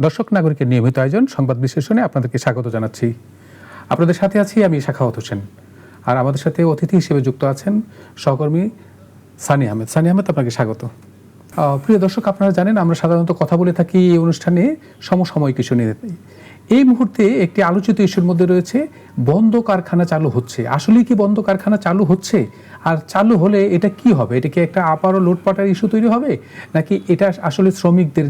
দর্শক নাগরিকের নিয়মিত আয়োজন সংবাদ বিশ্লেষণে আপনাদেরকে স্বাগত জানাচ্ছি। আপনাদের সাথে আছি আমি সাখাওয়াত হোসেন, আর আমাদের সাথে অতিথি হিসেবে যুক্ত আছেন সহকর্মী সানি আহমেদ। সানি আহমেদ, আপনাকে স্বাগত। প্রিয় দর্শক, আপনারা জানেন আমরা সাধারণত কথা বলে থাকি এই অনুষ্ঠানে সমসাময়িক ইস্যু নিয়ে। এই মুহূর্তে একটি আলোচিত ইস্যুর মধ্যে রয়েছে বন্ধ কারখানা চালু হচ্ছে। আসলে কি বন্ধ কারখানা চালু হচ্ছে? আর চালু হলে এটা কি হবে? এটা কি একটা আবারও লুটপাটের ইস্যু তৈরি হবে, নাকি এটা আসলে শ্রমিকদের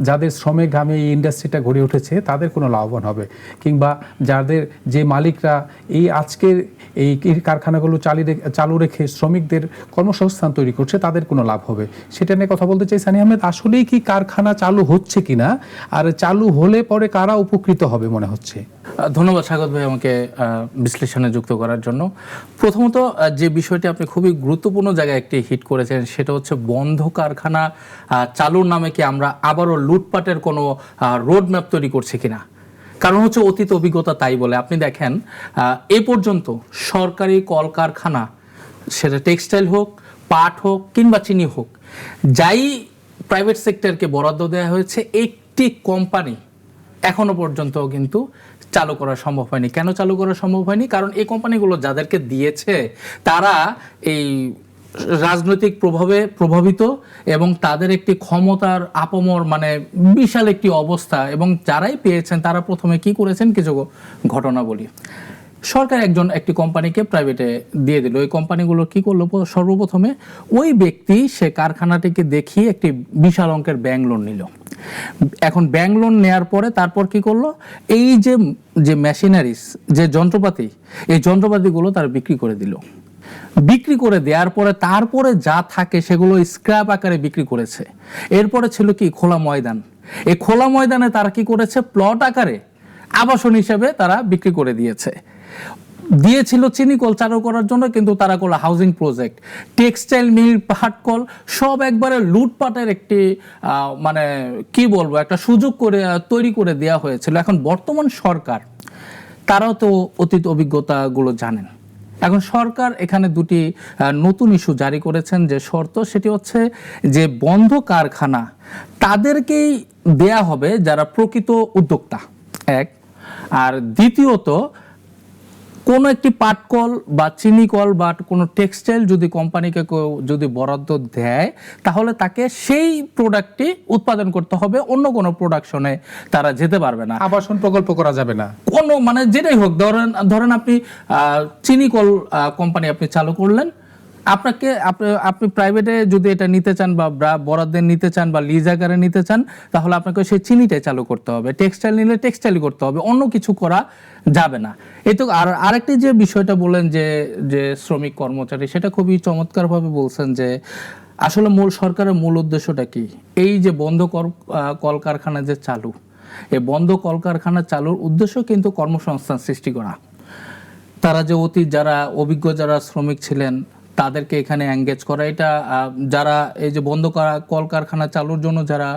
যাদের শ্রমে ঘামে এই ইন্ডাস্ট্রিটা গড়ে উঠেছে তাদের কোনো লাভবান হবে, কিংবা যাদের যে মালিকরা এই আজকের এই কারখানাগুলো চালু রেখে শ্রমিকদের কর্মসংস্থান তৈরি করছে তাদের কোনো লাভ হবে? সেটা নিয়ে কথা বলতে চাই। সানি আহমেদ, আসলেই কি কারখানা চালু হচ্ছে কিনা, আর চালু হলে পরে কারা উপকৃত হবে মনে হচ্ছে? ধন্যবাদ স্বাগত ভাই আমাকে বিশ্লেষণে যুক্ত করার জন্য। প্রথমত যে বিষয়টি আপনি খুবই গুরুত্বপূর্ণ জায়গায় একটি হিট করেছেন সেটা হচ্ছে বন্ধ কারখানা চালুর নামে কি আমরা আবারও লুটপাটের কোনো রোড ম্যাপ তৈরি করছি কিনা। কারণ হচ্ছে অতীত অভিজ্ঞতা তাই বলে। আপনি দেখেন এ পর্যন্ত সরকারি কলকারখানা, সেটা টেক্সটাইল হোক, পাট হোক কিংবা চিনি হোক, যাই প্রাইভেট সেক্টরকে বরাদ্দ দেওয়া হয়েছে, একটি কোম্পানি এখনো পর্যন্ত কিন্তু চালু করা সম্ভব হয়নি। কেন চালু করা সম্ভব হয়নি? কারণ এই কোম্পানিগুলো যাদেরকে দিয়েছে তারা এই রাজনৈতিক প্রভাবে প্রভাবিত এবং তাদের একটি ক্ষমতার আপমর মানে বিশাল একটি অবস্থা, এবং যারাই পেয়েছেন তারা প্রথমে কি করেছেন, কিছু ঘটনা বলি। সরকার একটি কোম্পানিকে প্রাইভেটে দিয়ে দিল। ওই কোম্পানিগুলো কি করলো? সর্বপ্রথমে ওই ব্যক্তি সে কারখানাটিকে দেখিয়ে একটি বিশাল অঙ্কের ব্যাংক লোন নিল। এখন ব্যাংক লোন নেওয়ার পরে তারপর কি করলো? এই যে মেশিনারিজ, যে যন্ত্রপাতি, এই যন্ত্রপাতিগুলো তারা বিক্রি করে দিল। বিক্রি করে দেওয়ার পরে তারপরে যা থাকে সেগুলো স্ক্র্যাপ আকারে বিক্রি করেছে। এরপরে ছিল কি? খোলা ময়দান। এই খোলা ময়দানে তারা কি করেছে? প্লট আকারে আবাসন হিসেবে তারা বিক্রি করে দিয়েছিল চিনি কল চালু করার জন্য, কিন্তু তারা করলো হাউজিং প্রজেক্ট। টেক্সটাইল মিল, পাটকল সব একবারে লুটপাটের একটি মানে কি বলবো, একটা সুযোগ করে তৈরি করে দেওয়া হয়েছিল। এখন বর্তমান সরকার তারাও তো অতীত অভিজ্ঞতাগুলো জানেন। এখন সরকার এখানে দুটি নতুন ইস্যু জারি করেছেন। যে শর্ত, সেটি হচ্ছে যে বন্ধ কারখানা তাদেরকেই দেয়া হবে যারা প্রকৃত উদ্যোক্তা, এক। আর দ্বিতীয়ত, কোনো একটি পাটকল বা চিনি কল বা কোনো টেক্সটাইল যদি কোম্পানিকে যদি বরাদ্দ দেয়, তাহলে তাকে সেই প্রোডাক্টটি উৎপাদন করতে হবে, অন্য কোনো প্রোডাকশনে তারা যেতে পারবে না। আবাসন প্রকল্প করা যাবে না, কোনো মানে যেটাই হোক। ধরেন আপনি চিনি কল কোম্পানি আপনি চালু করলেন, আপনি প্রাইভেটে যদি এটা নিতে চান বা বরাদ্দে নিতে চান বা লিজ আকারে নিতে চান, তাহলে আপনাকে সেই চিনিটাই চালু করতে হবে। টেক্সটাইল নিলে টেক্সটাইলই করতে হবে, অন্য কিছু করা যাবে না। এই তো। আর আরেকটি যে বিষয়টা বলেন যে শ্রমিক কর্মচারী, সেটা খুবই চমৎকারভাবে বলছেন যে আসলে সরকারের মূল উদ্দেশ্যটা কি। এই যে বন্ধ কলকারখানা যে চালু, এই বন্ধ কলকারখানা চালুর উদ্দেশ্য কিন্তু কর্মসংস্থান সৃষ্টি করা। তারা যে অতীত যারা অভিজ্ঞ যারা শ্রমিক ছিলেন তাদেরকে এখানে এঙ্গেজ করা। এটা যারা এই যে বন্ধ কলকারখানা চালুর জন্য যারা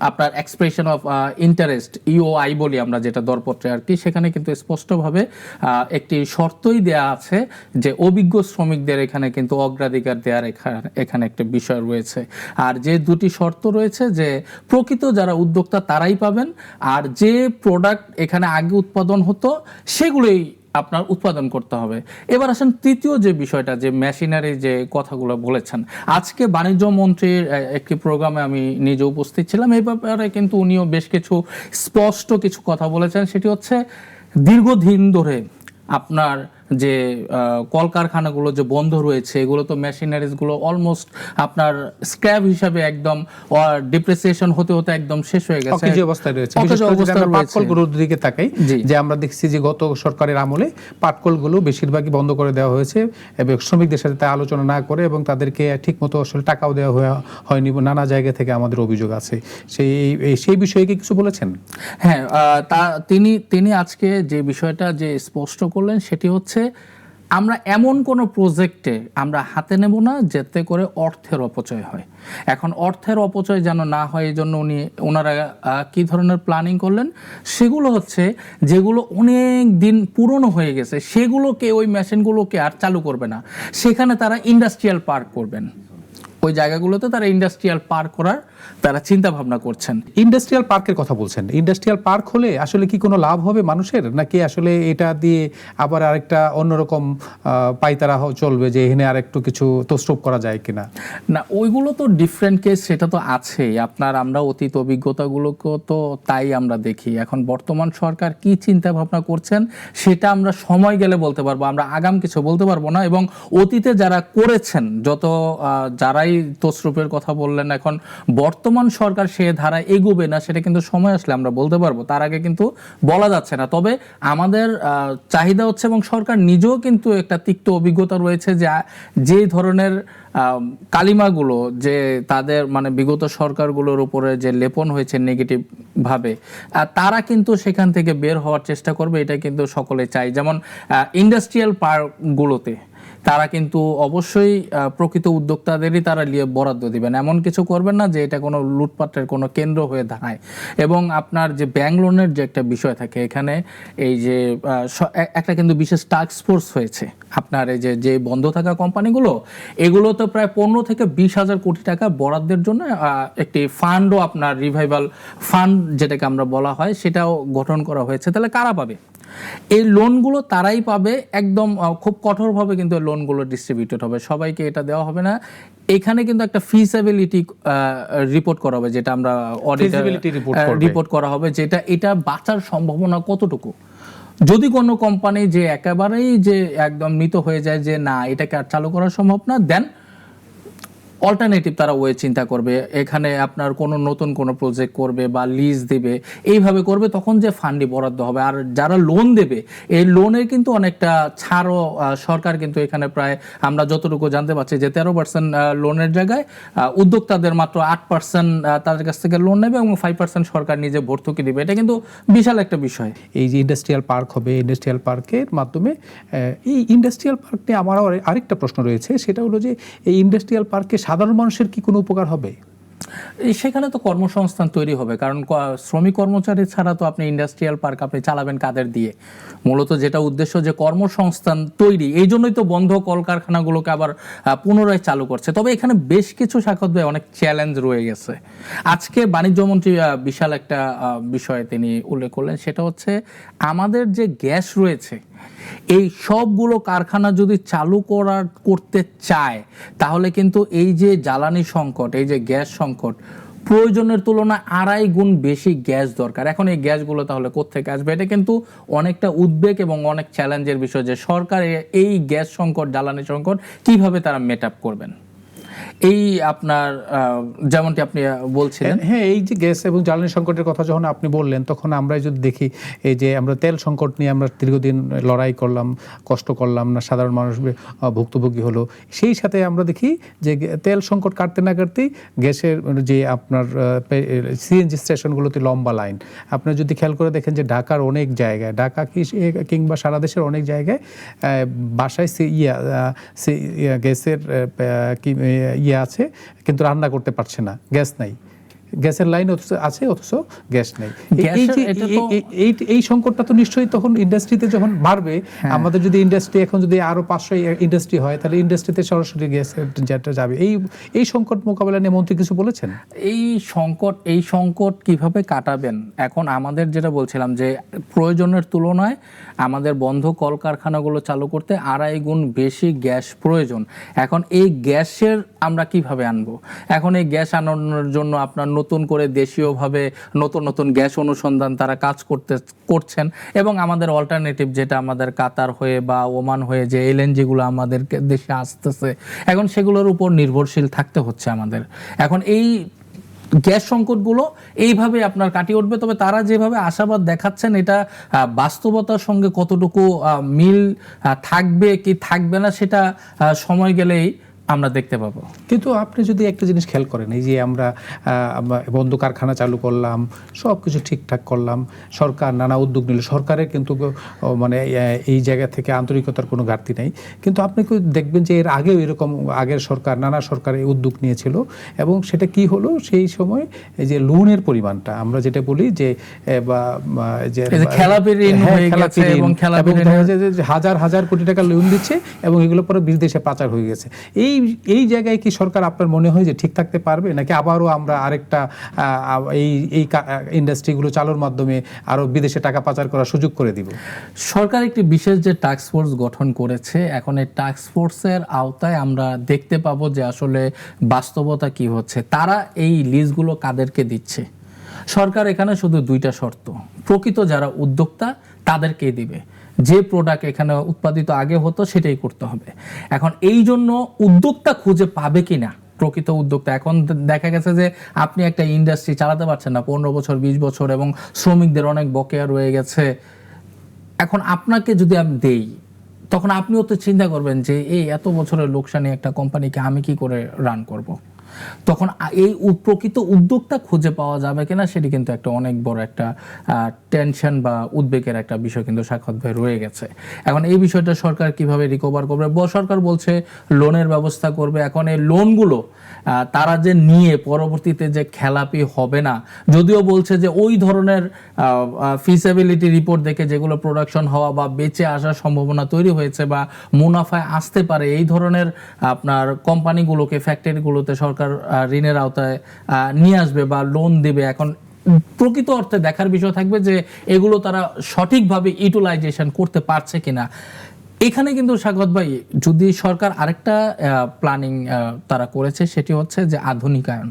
আপনার এক্সপ্রেশন অফ ইন্টারেস্ট, ইওআই বলি আমরা, যেটা দরপত্রে আর কি, সেখানে কিন্তু স্পষ্টভাবে একটি শর্তই দেয়া আছে যে অভিজ্ঞ শ্রমিকদের এখানে কিন্তু অগ্রাধিকার দেওয়ার এখানে একটা বিষয় রয়েছে। আর যে দুটি শর্ত রয়েছে, যে প্রকৃত যারা উদ্যোক্তা তারাই পাবেন, আর যে প্রোডাক্ট এখানে আগে উৎপাদন হতো সেগুলোই আপনার উৎপাদন করতে হবে। এবার আসেন তৃতীয় যে বিষয়টা, যে মেশিনারি যে কথাগুলো বলেছেন। আজকে বাণিজ্য মন্ত্রীর একটি প্রোগ্রামে আমি নিজে উপস্থিত ছিলাম। এই ব্যাপারে কিন্তু উনিও বেশ কিছু স্পষ্ট কিছু কথা বলেছেন। সেটি হচ্ছে দীর্ঘদিন ধরে আপনার যে কলকারখানাগুলো যে বন্ধ রয়েছে, এগুলো তো মেশিনারিজগুলো অলমোস্ট আপনার স্ক্র্যাপ হিসাবে একদম ডিপ্রিসিয়েশন হতে হতে একদম শেষ হয়ে গেছে, অকেজো অবস্থায় রয়েছে। বিশেষ করে যদি আমরা পাটকলগুলোর দিকে তাকাই, যে আমরা দেখছি যে গত সরকারের আমলে পাটকলগুলো বেশিরভাগই বন্ধ করে দেওয়া হয়েছে এবং শ্রমিকদের সাথে তা আলোচনা না করে, এবং তাদেরকে ঠিকমতো আসলে টাকাও দেওয়া হয়নি, নানা জায়গা থেকে আমাদের অভিযোগ আছে। সেই বিষয়ে কি কিছু বলেছেন? হ্যাঁ, তিনি আজকে যে বিষয়টা যে স্পষ্ট করলেন সেটি হচ্ছে আমরা এমন কোনো প্রজেক্টে আমরা হাতে নেব না যাতে করে অর্থের অপচয় হয়। এখন অর্থের অপচয় যেন না হয়, এই জন্য ওনারা কী ধরনের প্ল্যানিং করলেন, সেগুলো হচ্ছে যেগুলো অনেক দিন পুরনো হয়ে গেছে সেগুলোকে, ওই মেশিনগুলোকে আর চালু করবে না, সেখানে তারা ইন্ডাস্ট্রিয়াল পার্ক করবেন। ওই জায়গাগুলোতে তারা ইন্ডাস্ট্রিয়াল পার্ক করার তারা চিন্তা ভাবনা করছেন। ইন্ডাস্ট্রিয়াল পার্কের কথা বলছেন, ইন্ডাস্ট্রিয়াল পার্ক হলে আসলে কি কোনো লাভ হবে মানুষের, নাকি আসলে এটা দিয়ে আবার আরেকটা অন্যরকম পাইতারা চলবে যে এখানে আর একটু কিছু তসরুপ করা যায় কিনা? না, ওইগুলো তো ডিফারেন্ট কেস, সেটা তো আছেই। আমরা অতীত অভিজ্ঞতাগুলোকে তো তাই আমরা দেখি। এখন বর্তমান সরকার কি চিন্তা ভাবনা করছেন সেটা আমরা সময় গেলে বলতে পারবো, আমরা আগাম কিছু বলতে পারবো না। এবং অতীতে যারা করেছেন, যারাই তসরুপের কথা বললেন, এখন বর্তমান সরকার সে ধারা এগোবে না সেটা কিন্তু সময় আসলে আমরা বলতে পারবো, তার আগে কিন্তু বলা যাচ্ছে না। তবে আমাদের চাহিদা হচ্ছে, এবং সরকার নিজেও কিন্তু একটা তিক্ত অভিজ্ঞতা রয়েছে, যে ধরনের কালিমাগুলো যে তাদের মানে বিগত সরকারগুলোর উপরে যে লেপন হয়েছে নেগেটিভ ভাবে, তারা কিন্তু সেখান থেকে বের হওয়ার চেষ্টা করবে, এটা কিন্তু সকলে চাই। যেমন ইন্ডাস্ট্রিয়াল পার্কগুলোতে তারা কিন্তু অবশ্যই প্রকৃত উদ্যোক্তাদেরই তারা বরাদ্দ দিবেন, এমন কিছু করবেন না যে এটা কোনো লুটপাটের কোনো কেন্দ্র হয়ে দাঁড়ায়। এবং আপনার যে ব্যাংক লোনের যে একটা বিষয় থাকে, এখানে এই যে একটা কিন্তু বিশেষ টাস্ক ফোর্স হয়েছে আপনার এই যে বন্ধ থাকা কোম্পানিগুলো, এগুলো তো প্রায় 15 থেকে 20 হাজার কোটি টাকা বরাদ্দের জন্য একটি ফান্ডও, আপনার রিভাইভাল ফান্ড যেটাকে আমরা বলা হয়, সেটাও গঠন করা হয়েছে। তাহলে কারা পাবে এই লোনগুলো? তারাই পাবে, একদম খুব কঠোরভাবে কিন্তু লোনগুলো ডিস্ট্রিবিউটেড হবে, সবাইকে এটা দেওয়া হবে না। এখানে কিন্তু একটা ফিজিবিলিটি রিপোর্ট করা হবে, যেটা আমরা অডিটর রিপোর্ট করা হবে, যেটা এটা বাঁচার সম্ভাবনা কতটুকু। যদি কোনো কোম্পানি যে একেবারেই যে একদম মৃত হয়ে যায়, যে না এটাকে আর চালু করা সম্ভব না, দেন অল্টারনেটিভ তারা ওয়ে চিন্তা করবে, এখানে আপনার কোনো নতুন কোনো প্রজেক্ট করবে বা লিজ দেবে, এইভাবে করবে, তখন যে ফান্ডই বরাদ্দ হবে। আর যারা লোন দেবে, এই লোনের কিন্তু অনেকটা ছাড়ও সরকার কিন্তু এখানে প্রায়, আমরা যতটুকু জানতে পারছি যে 13% লোনের জায়গায় উদ্যোক্তাদের মাত্র 8% তাদের কাছ থেকে লোন নেবে, এবং 5% সরকার নিজে ভর্তুকি দিবে। এটা কিন্তু বিশাল একটা বিষয়। এই যে ইন্ডাস্ট্রিয়াল পার্ক হবে, ইন্ডাস্ট্রিয়াল পার্কের মাধ্যমে, এই ইন্ডাস্ট্রিয়াল পার্ক নিয়ে আমার আরেকটা প্রশ্ন রয়েছে, সেটা হলো যে এই ইন্ডাস্ট্রিয়াল পার্কে সাধারণ মানুষের কি কোনো উপকার হবে? সেখানে তো কর্মসংস্থান তৈরি হবে, কারণ শ্রমিক কর্মচারী ছাড়া তো আপনি ইন্ডাস্ট্রিয়াল পার্ক আপনি চালাবেন কাদের দিয়ে? মূলত যেটা উদ্দেশ্য যে কর্মসংস্থান তৈরি, এই জন্যই তো বন্ধ কলকারখানাগুলোকে আবার পুনরায় চালু করছে। তবে এখানে বেশ কিছু সাক্ষাৎ ভাই অনেক চ্যালেঞ্জ রয়ে গেছে। আজকে বাণিজ্যমন্ত্রী বিশাল একটা বিষয় তিনি উল্লেখ করলেন, সেটা হচ্ছে আমাদের যে গ্যাস রয়েছে, এই সবগুলো কারখানা যদি চালু করতে চায়, তাহলে কিন্তু এই যে জ্বালানি সংকট, এই যে গ্যাস সংকট, প্রয়োজনের তুলনায় 2.5 গুণ বেশি গ্যাস দরকার। এখন এই গ্যাসগুলো তাহলে কোত্থেকে আসবে? এটা কিন্তু অনেকটা উদ্বেগ এবং অনেক চ্যালেঞ্জের বিষয়, যে সরকার এই গ্যাস সংকট, জ্বালানি সংকট কিভাবে তারা মেট আপ করবেন। এই আপনার যেমনটি আপনি বলছিলেন, হ্যাঁ, এই যে গ্যাস এবং জ্বালানি সংকটের কথা যখন আপনি বললেন, তখন আমরা যদি দেখি, এই যে আমরা তেল সংকট নিয়ে আমরা দীর্ঘদিন লড়াই করলাম, কষ্ট করলাম না, সাধারণ মানুষ ভুক্তভোগী হলো। সেই সাথে আমরা দেখি যে তেল সংকট কাটতে না কাটতেই গ্যাসের যে আপনার সিএনজি স্টেশনগুলোতে লম্বা লাইন। আপনার যদি খেয়াল করে দেখেন যে ঢাকার অনেক জায়গায়, ঢাকা কিংবা সারা দেশের অনেক জায়গায় বাসায় গ্যাসের আছে, কিন্তু রান্না করতে পারছে না, গ্যাস নাই, গ্যাসের লাইন আছে অথচ গ্যাস নেই। এই সংকটটা তো নিশ্চয়ই তখন ইন্ডাস্ট্রিতে যখন বাড়বে, আমাদের যদি ইন্ডাস্ট্রি এখন যদি আরো 500 ইন্ডাস্ট্রি হয়, তাহলে ইন্ডাস্ট্রিতে সরাসরি গ্যাসের যেটা যাবে। এই সংকট মোকাবেলা নিয়ে মন্ত্রী কিছু বলেছেন? এই সংকট কিভাবে কাটাবেন? এখন আমাদের যেটা বলছিলাম, যে প্রয়োজনের তুলনায় আমাদের বন্ধ কলকারখানাগুলো চালু করতে 2.5 গুণ বেশি গ্যাস প্রয়োজন। এখন এই গ্যাসের আমরা কিভাবে আনবো? এখন এই গ্যাস আনানোর জন্য আপনার নতুন করে দেশীয়ভাবে নতুন গ্যাস অনুসন্ধান তারা কাজ করছেন, এবং আমাদের অল্টারনেটিভ যেটা আমাদের কাতার হয়ে বা ওমান হয়ে যে এলএনজিগুলো আমাদের দেশে আসতেছে, এখন সেগুলোর উপর নির্ভরশীল থাকতে হচ্ছে আমাদের। এখন এই গ্যাস সংকটগুলো এইভাবে আপনার কাটিয়ে উঠবে। তবে তারা যেভাবে আশাবাদ দেখাচ্ছেন, এটা বাস্তবতার সঙ্গে কতটুকু মিল থাকবে কি থাকবে না, সেটা সময় গেলেই আমরা দেখতে পাবো। কিন্তু আপনি যদি একটা জিনিস খেয়াল করেন, এই যে আমরা বন্ধ কারখানা চালু করলাম, সব কিছু ঠিকঠাক করলাম, সরকার নানা উদ্যোগ নিল, সরকারের কিন্তু মানে এই জায়গা থেকে আন্তরিকতার কোনো ঘাটতি নেই। কিন্তু আপনি দেখবেন যে এর আগেও এরকম আগের সরকার, নানা সরকার এই উদ্যোগ নিয়েছিল, এবং সেটা কি হলো, সেই সময় এই যে লোনের পরিমাণটা আমরা যেটা বলি যে হাজার হাজার কোটি টাকা লোন দিচ্ছে, এবং এগুলো পরে বিদেশে পাচার হয়ে গেছে। এই এই জায়গায় কি সরকার আপনার মনে হয় যে ঠিক থাকতে পারবে, নাকি আবারও আমরা আরেকটা এই এই ইন্ডাস্ট্রিগুলো চালুর মাধ্যমে আরো বিদেশে টাকা পাচার করার সুযোগ করে দিব? সরকার একটি বিশেষ যে টাস্ক ফোর্স গঠন করেছে, এখন এই টাস্ক ফোর্সের আওতায় আমরা দেখতে পাবো যে আসলে বাস্তবতা কি হচ্ছে, তারা এই লিজগুলো কাদেরকে দিচ্ছে। সরকার এখানে শুধু দুইটা শর্ত, প্রকৃত যারা উদ্যোক্তা তাদেরকে দিবে, যে প্রোডাক্ট এখানে উৎপাদিত আগে হতো সেটাই করতে হবে। এখন এই জন্য উদ্যোক্তা খুঁজে পাবে কিনা প্রকৃত উদ্যোক্তা, এখন দেখা গেছে যে আপনি একটা ইন্ডাস্ট্রি চালাতে পারছেন না 15 বছর 20 বছর, এবং শ্রমিকদের অনেক বকেয়া রয়ে গেছে। এখন আপনাকে যদি আমি দেই, তখন আপনিও তো চিন্তা করবেন যে এই এত বছরের লোকসানি একটা কোম্পানিকে আমি কি করে রান করব। তখন এই প্রকৃত উদ্যোক্তা খুঁজে পাওয়া যাবে কিনা সেটি কিন্তু একটা অনেক বড় একটা টেনশন বা উদ্বেগের একটা বিষয় কিন্তু সাক্ষাৎ ভাই রয়ে গেছে। এখন এই বিষয়টা সরকার কিভাবে রিকভার করবে? সরকার বলছে লোনের ব্যবস্থা করবে। এখন এই লোনগুলো তারা যে নিয়ে পরবর্তীতে যে খেলাপি হবে না, যদিও বলছে যে ওই ধরনের ফিজিবিলিটি রিপোর্ট দেখে যেগুলো প্রোডাকশন হওয়া বা বেঁচে আসার সম্ভাবনা তৈরি হয়েছে বা মুনাফায় আসতে পারে, এই ধরনের আপনার কোম্পানিগুলোকে, ফ্যাক্টরিগুলোতে সরকার ঋণের আওতায় নিয়ে আসবে বা লোন দেবে। এখন প্রকৃত অর্থে দেখার বিষয় থাকবে যে এগুলো তারা সঠিকভাবে ইউটিলাইজেশন করতে পারছে কিনা। এখানে কিন্তু স্বাগত ভাই, যদি সরকার আরেকটা প্ল্যানিং তারা করেছে, সেটি হচ্ছে যে আধুনিকায়ন।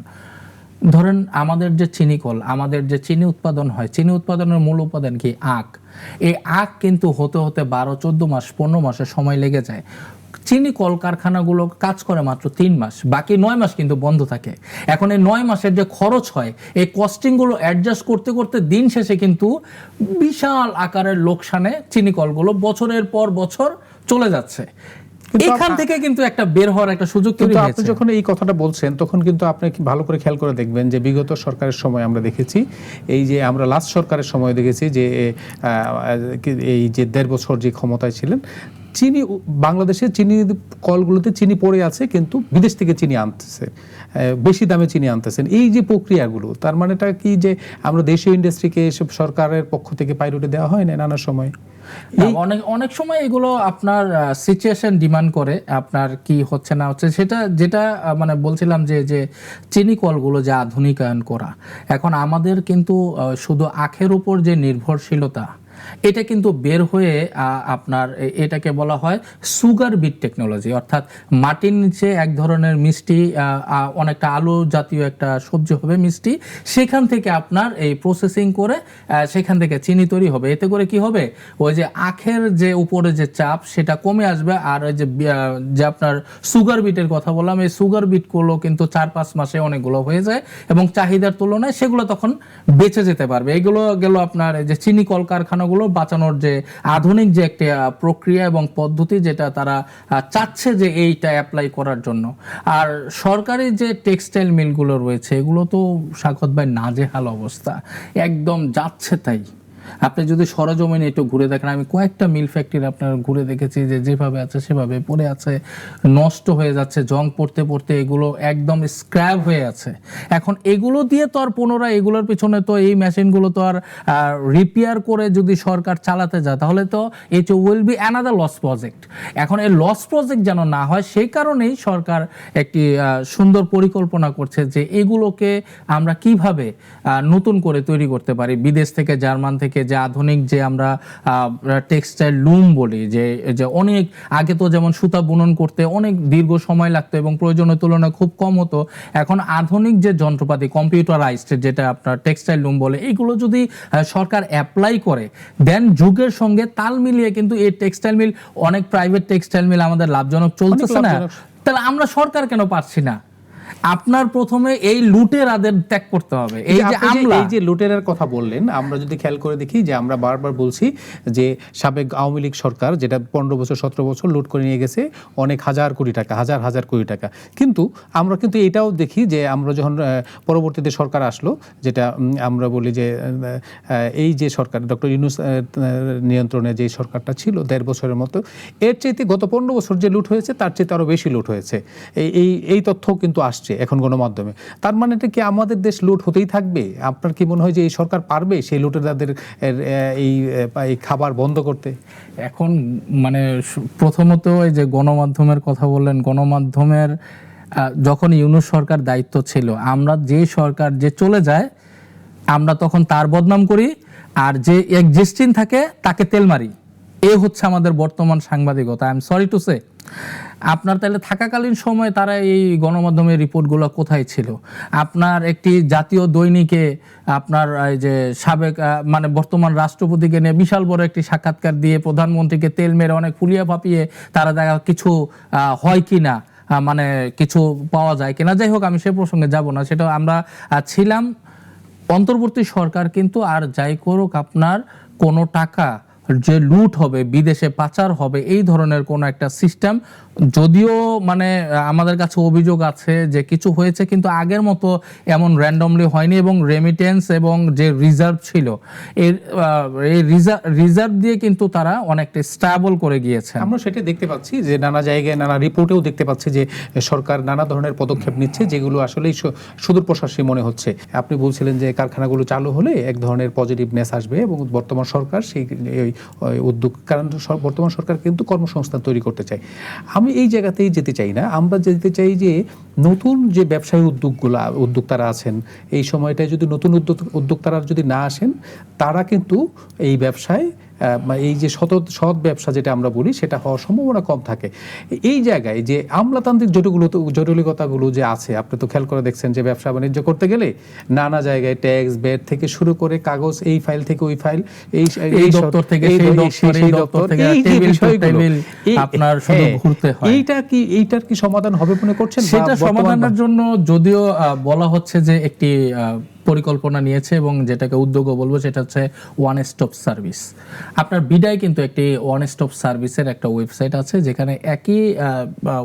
ধরেন আমাদের যে চিনি কল, আমাদের যে চিনি উৎপাদন হয়, চিনি উৎপাদনের মূল উপাদান কি? আখ। এই আখ কিন্তু হতে হতে 12-14 মাস 15 মাসের সময় লেগে যায়। চিনি কলকারখানাগুলো কাজ করে মাত্র 3 মাস, বাকি 9 মাস কিন্তু বন্ধ থাকে। এখন এই 9 মাসের যে খরচ হয়, এই কস্টিংগুলো অ্যাডজাস্ট করতে করতে দিন শেষে কিন্তু বিশাল আকারের লোকসানে চিনি কলগুলো বছরের পর বছর চলে যাচ্ছে। এখান থেকে কিন্তু একটা বের হওয়ার একটা সুযোগ তৈরি হয়েছে। আপনি যখন এই কথাটা বলছেন, তখন কিন্তু আপনি কি ভালো করে খেয়াল করে দেখবেন যে বিগত সরকারের সময় আমরা দেখেছি, এই যে আমরা লাস্ট সরকারের সময় দেখেছি যে এই যে 1.5 বছর যে ক্ষমতায় ছিলেন, চিনি বাংলাদেশের চিনি কলগুলোতে চিনি পড়ে আছে, কিন্তু বিদেশ থেকে চিনি আনতেছে, বেশি দামে চিনি আনতেছেন। এই যে প্রক্রিয়াগুলো, তার মানেটা কি যে আমরা দেশীয় ইন্ডাস্ট্রিকে এসব সরকারের পক্ষ থেকে পাইলটে দেওয়া হয় না নানা সময়? অনেক সময় এগুলো আপনার সিচুয়েশন ডিমান্ড করে, আপনার কি হচ্ছে না হচ্ছে সেটা, যেটা মানে বলছিলাম যে চিনি কলগুলো যে আধুনিকায়ন করা, এখন আমাদের কিন্তু শুধু আখের উপর যে নির্ভরশীলতা, এটা কিন্তু বের হয়ে আপনার এটাকে বলা হয় সুগার বিট টেকনোলজি। অর্থাৎ মাটির নিচে এক ধরনের মিষ্টি, অনেকটা আলু জাতীয় একটা সবজি হবে মিষ্টি, সেখান থেকে আপনার এই প্রসেসিং করে সেখান থেকে চিনি তৈরি হবে। এতে করে কি হবে, ওই যে আখের যে উপরে যে চাপ সেটা কমে আসবে। আর ওই যে আপনার সুগার বিটের কথা বললাম, এই সুগার বিটগুলো কিন্তু 4-5 মাসে অনেকগুলো হয়ে যায় এবং চাহিদার তুলনায় সেগুলো তখন বেঁচে যেতে পারবে। এগুলো গেল আপনার যে চিনি কলকারখানা বাঁচানোর যে আধুনিক যে একটা প্রক্রিয়া এবং পদ্ধতি, যেটা তারা চাচ্ছে যে এইটা অ্যাপ্লাই করার জন্য। আর সরকারি যে টেক্সটাইল মিলগুলো রয়েছে, এগুলো তো সাগত ভাই নাজেহাল অবস্থা, একদম যাচ্ছে তাই। আপনি যদি সরজমিনে একটু ঘুরে দেখেন, আমি কয়েকটা মিল ফ্যাক্টরি আপনার ঘুরে দেখেছি যে যেভাবে আছে সেভাবে পড়ে আছে, নষ্ট হয়ে যাচ্ছে, জং পড়তে পড়তে এগুলো একদম স্ক্র্যাপ হয়ে আছে। এখন এগুলো দিয়ে তো আর পুনরায় এগুলোর পিছনে তো এই মেশিনগুলো তো আর রিপেয়ার করে যদি সরকার চালাতে যায়, তাহলে তো it will be another loss project. এখন এই লস প্রজেক্ট যেন না হয়, সেই কারণেই সরকার একটি সুন্দর পরিকল্পনা করছে যে এগুলোকে আমরা কিভাবে নতুন করে তৈরি করতে পারি। বিদেশ থেকে, জার্মান থেকে যে আধুনিক যে আমরা টেক্সটাইল লুম বলি, যে অনেক আগে তো যেমন সুতা বুনন করতে অনেক দীর্ঘ সময় লাগতো এবং প্রয়োজনের তুলনায় খুব কম হতো, এখন আধুনিক যে যন্ত্রপাতি কম্পিউটারাইজড যেটা আপনার টেক্সটাইল লুম বলে, এইগুলো যদি সরকার অ্যাপ্লাই করে দেন যুগের সঙ্গে তাল মিলিয়ে কিন্তু এই টেক্সটাইল মিল, অনেক প্রাইভেট টেক্সটাইল মিল আমাদের লাভজনক চলতেছে না, তাহলে আমরা সরকার কেন পারছি না? আপনার প্রথমে এই লুটেরাদের ত্যাগ করতে হবে। এই যে লুটেরার কথা বললেন, আমরা যদি খেয়াল করে দেখি যে আমরা বারবার বলছি যে সাবেক আওয়ামী লীগ সরকার, যেটা 15 বছর 17 বছর লুট করে নিয়ে গেছে অনেক হাজার কোটি টাকা, হাজার কোটি টাকা, কিন্তু আমরা কিন্তু এটাও দেখি যে আমরা যখন পরবর্তীতে সরকার আসলো, যেটা আমরা বলি যে এই যে সরকার ডক্টর ইউনূস নিয়ন্ত্রণে যে সরকারটা ছিল 1.5 বছরের মতো, এর চাইতে গত 15 বছর যে লুট হয়েছে তার চাইতে আরো বেশি লুট হয়েছে। এই তথ্য কিন্তু আসছে। আসছে এখন গণমাধ্যমে, তার মানে এটা কি আমাদের দেশ লুট হতেই থাকবে? আপনার কি মনে হয় যে এই সরকার পারবে সেই লুটেরাদের এই খাবার বন্ধ করতে? এখন মানে প্রথমত এই যে গণমাধ্যমের কথা বললেন, গণমাধ্যমের যখন ইউনূস সরকার দায়িত্ব ছিল, আমরা যে সরকার যে চলে যায় আমরা তখন তার বদনাম করি, আর যে এক্সিস্টিং থাকে তাকে তেল মারি। এ হচ্ছে আমাদের বর্তমান সাংবাদিকতা। I am sorry to say. আপনার তাহলে থাকাকালীন সময়ে তারা এই গণমাধ্যমের রিপোর্টগুলো কোথায় ছিল? আপনার একটি জাতীয় দৈনিকে আপনার এই যে সাবেক মানে বর্তমান রাষ্ট্রপতিকে নিয়ে বিশাল বড় একটি সাক্ষাৎকার দিয়ে প্রধানমন্ত্রীকে তেল মেরে অনেক ফুলিয়ে ফাপিয়ে তারা দেখা কিছু হয় কি না, মানে কিছু পাওয়া যায় কিনা, যাই হোক আমি সে প্রসঙ্গে যাব না, সেটা আমরা ছিলাম। অন্তর্বর্তী সরকার কিন্তু আর যাই করুক, আপনার কোনো টাকা যে লুট হবে, বিদেশে পাচার হবে, এই ধরনের কোনো একটা সিস্টেম, যদিও মানে আমাদের কাছে অভিযোগ আছে যে কিছু হয়েছে, কিন্তু আগের মতো এমন র্যান্ডমলি হয়নি, এবং রেমিটেন্স এবং যে রিজার্ভ ছিল এই রিজার্ভ দিয়ে কিন্তু তারা অনেকটা স্টেবল করে গিয়েছে। আমরা সেটা দেখতে পাচ্ছি যে নানা জায়গায় নানা রিপোর্টেও দেখতে পাচ্ছি যে সরকার নানা ধরনের পদক্ষেপ নিচ্ছে যেগুলো আসলেই সুদূর প্রসারী মনে হচ্ছে। আপনি বলছিলেন যে কারখানাগুলো চালু হলে এক ধরনের পজিটিভনেস আসবে, এবং বর্তমান সরকার সেই উদ্যোগ, কারণ বর্তমান সরকার কিন্তু কর্মসংস্থান তৈরি করতে চায়। আমি এই জায়গাতেই যেতে চাই না, আমরা যেতে চাই যে নতুন যে ব্যবসায়ী উদ্যোক্তারা আছেন, এই সময়টায় যদি নতুন উদ্যোক্তারা যদি না আসেন, তারা কিন্তু এই ব্যবসায় এই যে সৎ ব্যবসা যেটা আমরা বলি সেটা হওয়ার সম্ভাবনা কম থাকে। এই জায়গায় যে আমলাতান্ত্রিক জটিলতাগুলো যে আছে, আপনি তো খেয়াল করে দেখছেন যে ব্যবসা বাণিজ্য করতে গেলে নানা জায়গায় ট্যাক্স ব্যাট থেকে শুরু করে কাগজ, এই ফাইল থেকে ওই ফাইল, এই দপ্তর থেকে সেই দপ্তর থেকে টেবিল আপনার শুধু ঘুরতে হয়। এইটার কি সমাধান হবে মনে করছেন? সেটা সমাধানের জন্য যদিও বলা হচ্ছে যে একটি পরিকল্পনা নিয়েছে, এবং যেটাকে উদ্যোগও বলবো, সেটা হচ্ছে ওয়ান স্টপ সার্ভিস। আপনার বিডায় কিন্তু একটি ওয়ান স্টপ সার্ভিসের একটা ওয়েবসাইট আছে, যেখানে একই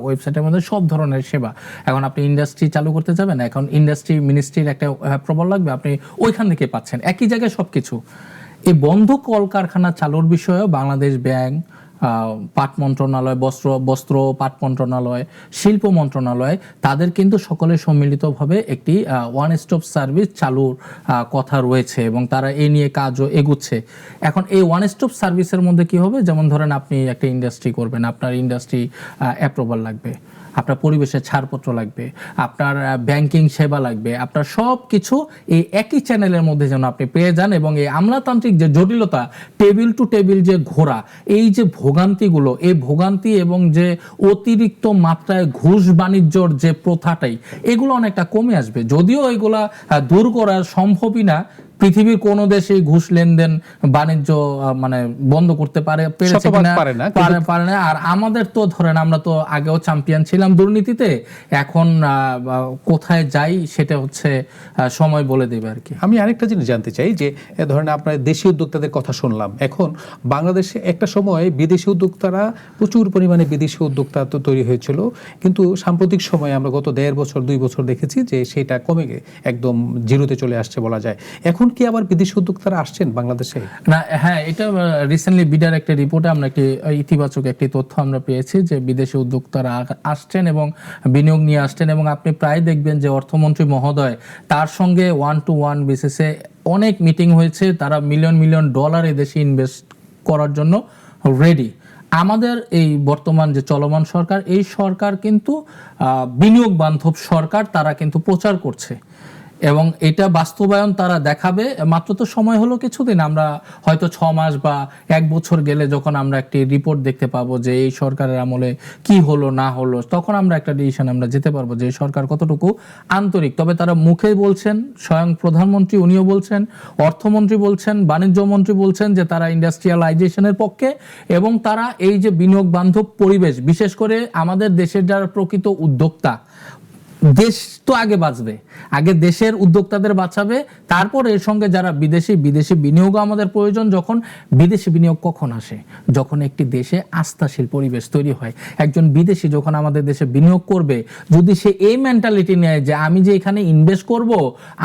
ওয়েবসাইটের মধ্যে সব ধরনের সেবা। এখন আপনি ইন্ডাস্ট্রি চালু করতে যাবেন, এখন ইন্ডাস্ট্রি মিনিস্ট্রির একটা অ্যাপ্রুভাল লাগবে, আপনি ওইখান থেকে পাচ্ছেন একই জায়গায় সবকিছু। এই বন্ধ কলকারখানা চালুর বিষয়েও বাংলাদেশ ব্যাংক, পাট মন্ত্রণালয়, বস্ত্র পাট মন্ত্রণালয়, শিল্প মন্ত্রণালয়, তাদের কিন্তু সকলে সম্মিলিতভাবে একটি ওয়ান স্টপ সার্ভিস চালুর কথা রয়েছে, এবং তারা এই নিয়ে কাজও এগুচ্ছে। এখন এই ওয়ান স্টপ সার্ভিসের মধ্যে কি হবে, যেমন ধরেন আপনি একটা ইন্ডাস্ট্রি করবেন, আপনার ইন্ডাস্ট্রি অ্যাপ্রুভাল লাগবে, আপনার পরিবেশের ছাড়পত্র লাগবে, আপনার ব্যাংকিং সেবা লাগবে, আপনার সব কিছু এই একই চ্যানেলের মধ্যে যেন আপনি পেয়ে যান। এবং এই আমলাতান্ত্রিক যে জটিলতা, টেবিল টু টেবিল যে ঘোরা, এই যে ভোগান্তিগুলো, এই ভোগান্তি এবং যে অতিরিক্ত মাত্রায় ঘুষ বাণিজ্যর যে প্রথাটাই, এগুলো অনেকটা কমে আসবে। যদিও এগুলা দূর করা সম্ভবই না, পৃথিবীর কোন দেশে ঘুষ লেনদেন বাণিজ্য মানে বন্ধ করতে পেরেছে কিনা, পারে না। আর আমাদের তো ধরেন আমরা তো আগেও চ্যাম্পিয়ন ছিলাম দুর্নীতিতে, এখন কোথায় যাই সেটা হচ্ছে সময় বলে দেবে আর কি। আমি আরেকটা জিনিস জানতে চাই যে ধরেন আপনার দেশি উদ্যোক্তাদের কথা শুনলাম, এখন বাংলাদেশে একটা সময় বিদেশি উদ্যোক্তারা প্রচুর পরিমাণে বিদেশি উদ্যোক্তা তো তৈরি হয়েছিল, কিন্তু সাম্প্রতিক সময়ে আমরা গত 1.5 বছর 2 বছর দেখেছি যে সেটা কমে একদম জিরোতে চলে আসছে বলা যায়। এখন কি আবার বিদেশি উদ্যোক্তারা আসছেন বাংলাদেশে? না, হ্যাঁ, এটা রিসেন্টলি বিডার একটা রিপোর্টে আমরা একটি ইতিবাচক একটি তথ্য আমরা পেয়েছি যে বিদেশি উদ্যোক্তারা আসছেন এবং বিনিয়োগ নিয়ে আসছেন, এবং আপনি প্রায় দেখবেন যে অর্থমন্ত্রী মহোদয় তার সঙ্গে 1-to-1 বেসিসে অনেক মিটিং হয়েছে, তারা মিলিয়ন ডলার এদেশে ইনভেস্ট করার জন্য রেডি। আমাদের এই বর্তমান যে চলমান সরকার, এই সরকার কিন্তু বিনিয়োগ বান্ধব সরকার, তারা কিন্তু প্রচার করছে এবং এটা বাস্তবায়ন তারা দেখাবে। মাত্র তো সময় হলো কিছুদিন, আমরা হয়তো 6 মাস বা 1 বছর গেলে যখন আমরা একটি রিপোর্ট দেখতে পাবো যে এই সরকারের আমলে কি হলো না হলো, তখন আমরা একটা ডিসিশন আমরা যেতে পারবো যে সরকার কতটুকু আন্তরিক। তবে তারা মুখে বলছেন, স্বয়ং প্রধানমন্ত্রী উনিও বলছেন, অর্থমন্ত্রী বলছেন, বাণিজ্য মন্ত্রী বলছেন যে তারা ইন্ডাস্ট্রিয়ালাইজেশনের পক্ষে, এবং তারা এই যে বিনিয়োগ বান্ধব পরিবেশ, বিশেষ করে আমাদের দেশের যারা প্রকৃত উদ্যোক্তা, দেশ তো আগে বাঁচবে, আগে দেশের উদ্যোক্তাদের বাঁচাবে, তারপর এর সঙ্গে যারা বিদেশি বিনিয়োগ আমাদের প্রয়োজন। যখন বিদেশি বিনিয়োগ কখন আসে, যখন একটি দেশে আস্থাশীল পরিবেশ তৈরি হয়। একজন বিদেশি যখন আমাদের দেশে বিনিয়োগ করবে, যদি সে এই মেন্টালিটি নেয় যে আমি যে এখানে ইনভেস্ট করব,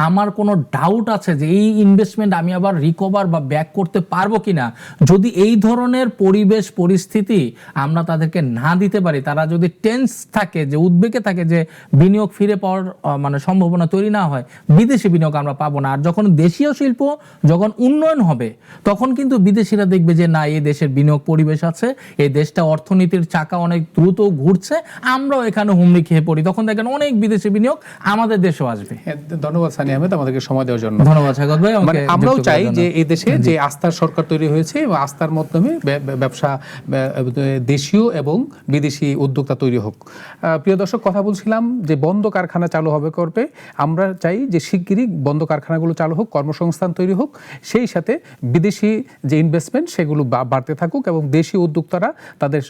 আমার কোনো ডাউট আছে যে এই ইনভেস্টমেন্ট আমি আবার রিকভার বা ব্যাক করতে পারবো কিনা, যদি এই ধরনের পরিবেশ পরিস্থিতি আমরা তাদেরকে না দিতে পারি, তারা যদি টেন্স থাকে, যে উদ্বেগে থাকে যে বিনিয়োগ ফিরে পাওয়ার মানে সম্ভাবনা তৈরি না হয়, বিদেশি বিনিয়োগ আমরা পাবো না। আর যখন দেশীয় শিল্প যখন উন্নয়ন হবে, তখন কিন্তু বিদেশিরা দেখবে যে না, এই দেশের বিনিয়োগ পরিবেশ আছে, এই দেশটা অর্থনীতির চাকা অনেক দ্রুত ঘুরছে, আমরাও এখানে হুমড়ি খেয়ে পড়ি, তখন দেখেন অনেক বিদেশি বিনিয়োগ আমাদের দেশেও আসবে। হ্যাঁ, ধন্যবাদ সানি আহমেদ আমাদেরকে সময় দেওয়ার জন্য। ধন্যবাদ সাগর ভাই। মানে আমাকে আমরাও যুক্ত চাই করার যে জন্য। এই দেশে যে আস্থার সরকার তৈরি হয়েছে এবং আস্থার মাধ্যমে ব্যবসা দেশীয় এবং বিদেশি উদ্যোক্তা তৈরি হোক। প্রিয় দর্শক, কথা বলছিলাম যে বন্ধ কারখানা চালু করবে, আমরা চাই যে শিগগিরই বন্ধ কারখানাগুলো চালু হোক, কর্মসংস্থান তৈরি হোক, সেই সাথে বিদেশি যে ইনভেস্টমেন্ট সেগুলো বাড়তে থাকুক এবং দেশি উদ্যোক্তারা তাদের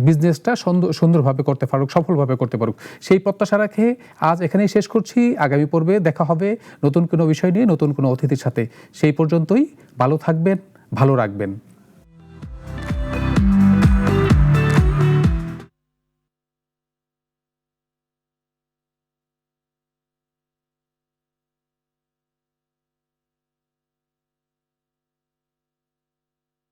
বিজনেসটা সুন্দরভাবে করতে পারুক, সফলভাবে করতে পারুক, সেই প্রত্যাশা রাখে আজ এখানেই শেষ করছি। আগামী পর্বে দেখা হবে নতুন কোনো বিষয় নিয়ে, নতুন কোনো অতিথির সাথে। সেই পর্যন্তই ভালো থাকবেন, ভালো রাখবেন।